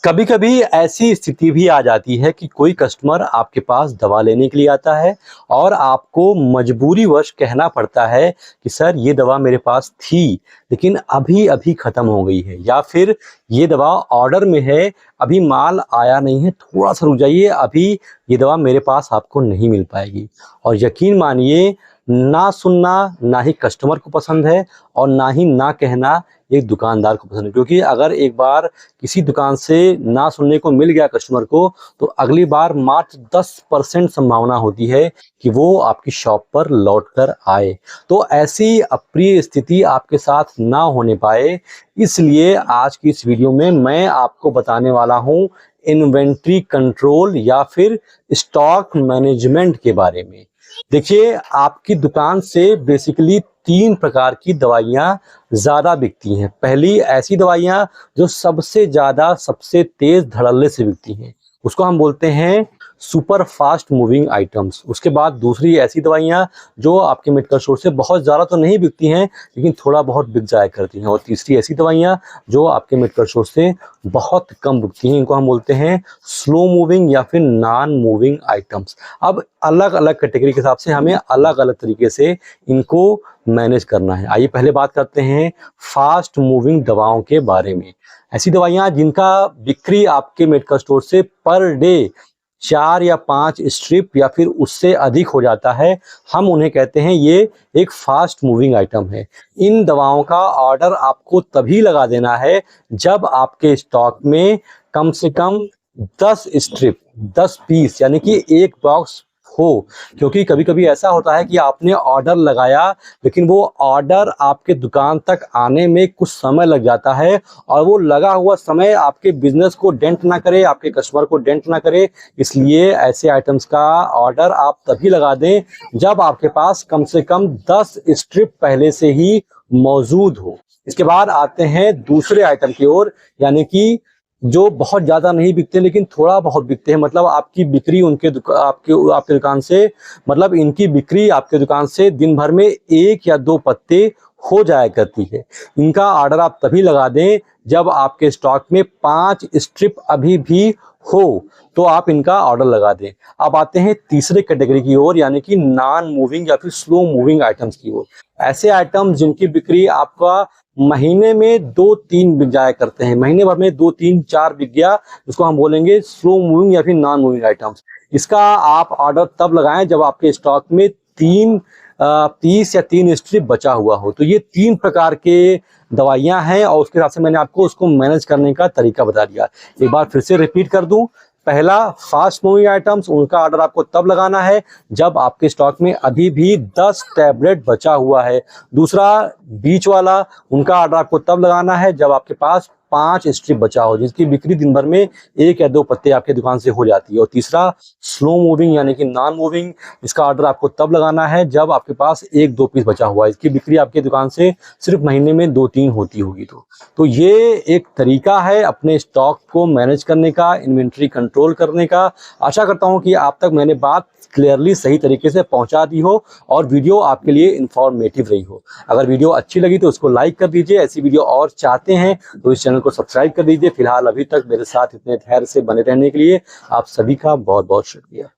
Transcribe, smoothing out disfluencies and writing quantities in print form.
कभी कभी ऐसी स्थिति भी आ जाती है कि कोई कस्टमर आपके पास दवा लेने के लिए आता है और आपको मजबूरीवश कहना पड़ता है कि सर ये दवा मेरे पास थी लेकिन अभी अभी ख़त्म हो गई है, या फिर ये दवा ऑर्डर में है, अभी माल आया नहीं है, थोड़ा सा रुक जाइए, अभी ये दवा मेरे पास आपको नहीं मिल पाएगी। और यकीन मानिए, ना सुनना ना ही कस्टमर को पसंद है और ना ही ना कहना एक दुकानदार को पसंद है, क्योंकि अगर एक बार किसी दुकान से ना सुनने को मिल गया कस्टमर को, तो अगली बार मात्र 10% संभावना होती है कि वो आपकी शॉप पर लौट कर आए। तो ऐसी अप्रिय स्थिति आपके साथ ना होने पाए, इसलिए आज की इस वीडियो में मैं आपको बताने वाला हूँ इन्वेंट्री कंट्रोल या फिर स्टॉक मैनेजमेंट के बारे में। देखिए, आपकी दुकान से बेसिकली 3 प्रकार की दवाइयाँ ज़्यादा बिकती हैं। पहली ऐसी दवाइयाँ जो सबसे ज़्यादा सबसे तेज़ धड़ल्ले से बिकती हैं, उसको हम बोलते हैं सुपर फास्ट मूविंग आइटम्स। उसके बाद दूसरी ऐसी दवाइयाँ जो आपके मेडिकल स्टोर से बहुत ज़्यादा तो नहीं बिकती हैं लेकिन थोड़ा बहुत बिक जाया करती हैं। और तीसरी ऐसी दवाइयाँ जो आपके मेडिकल स्टोर से बहुत कम बिकती हैं, इनको हम बोलते हैं स्लो मूविंग या फिर नॉन मूविंग आइटम्स। अब अलग अलग कैटेगरी के हिसाब से हमें अलग अलग तरीके से इनको मैनेज करना है। आइए पहले बात करते हैं फास्ट मूविंग दवाओं के बारे में। ऐसी दवाइयाँ जिनका बिक्री आपके मेडिकल स्टोर से पर डे 4 या 5 स्ट्रिप या फिर उससे अधिक हो जाता है, हम उन्हें कहते हैं ये एक फास्ट मूविंग आइटम है। इन दवाओं का ऑर्डर आपको तभी लगा देना है जब आपके स्टॉक में कम से कम 10 स्ट्रिप 10 पीस यानी कि एक बॉक्स हो, क्योंकि कभी कभी ऐसा होता है कि आपने ऑर्डर लगाया लेकिन वो ऑर्डर आपके दुकान तक आने में कुछ समय लग जाता है और वो लगा हुआ समय आपके बिजनेस को डेंट ना करे, आपके कस्टमर को डेंट ना करे। इसलिए ऐसे आइटम्स का ऑर्डर आप तभी लगा दें जब आपके पास कम से कम 10 स्ट्रिप पहले से ही मौजूद हो। इसके बाद आते हैं दूसरे आइटम की ओर, यानी कि जो बहुत ज़्यादा नहीं बिकते लेकिन थोड़ा बहुत बिकते हैं। मतलब आपकी बिक्री आपके दुकान से, मतलब इनकी बिक्री आपके दुकान से दिन भर में 1 या 2 पत्ते हो जाया करती है। इनका ऑर्डर आप तभी लगा दें जब आपके स्टॉक में 5 स्ट्रिप अभी भी हो, तो आप इनका ऑर्डर लगा दें। अब आते हैं तीसरे कैटेगरी की ओर, यानी कि नॉन मूविंग या फिर स्लो मूविंग आइटम्स की ओर। ऐसे आइटम जिनकी बिक्री आपका महीने में 2-3 बिक जाया करते हैं, महीने भर में 2-3-4 बिक गया, इसको हम बोलेंगे स्लो मूविंग या फिर नॉन मूविंग आइटम्स। इसका आप ऑर्डर तब लगाएं जब आपके स्टॉक में 3 पीस या 3 स्ट्रिप बचा हुआ हो। तो ये 3 प्रकार के दवाइयां हैं और उसके हिसाब से मैंने आपको उसको मैनेज करने का तरीका बता दिया। एक बार फिर से रिपीट कर दूं, पहला फास्ट मूविंग आइटम्स, उनका ऑर्डर आपको तब लगाना है जब आपके स्टॉक में अभी भी 10 टैबलेट बचा हुआ है। दूसरा बीच वाला, उनका ऑर्डर आपको तब लगाना है जब आपके पास 5 स्ट्रिप बचा हो, जिसकी बिक्री दिन भर में 1 या 2 पत्ते आपके दुकान से हो जाती है। और तीसरा स्लो मूविंग यानी कि नॉन मूविंग, इसका ऑर्डर आपको तब लगाना है जब आपके पास 1-2 पीस बचा हुआ है, इसकी बिक्री आपके दुकान से सिर्फ महीने में 2-3 होती होगी। तो ये एक तरीका है अपने स्टॉक को मैनेज करने का, इन्वेंट्री कंट्रोल करने का। आशा करता हूँ कि आप तक मैंने बात क्लियरली सही तरीके से पहुंचा दी हो और वीडियो आपके लिए इंफॉर्मेटिव रही हो। अगर वीडियो अच्छी लगी तो उसको लाइक कर दीजिए। ऐसी वीडियो और चाहते हैं तो इस चैनल को सब्सक्राइब कर दीजिए। फिलहाल अभी तक मेरे साथ इतने धैर्य से बने रहने के लिए आप सभी का बहुत बहुत शुक्रिया।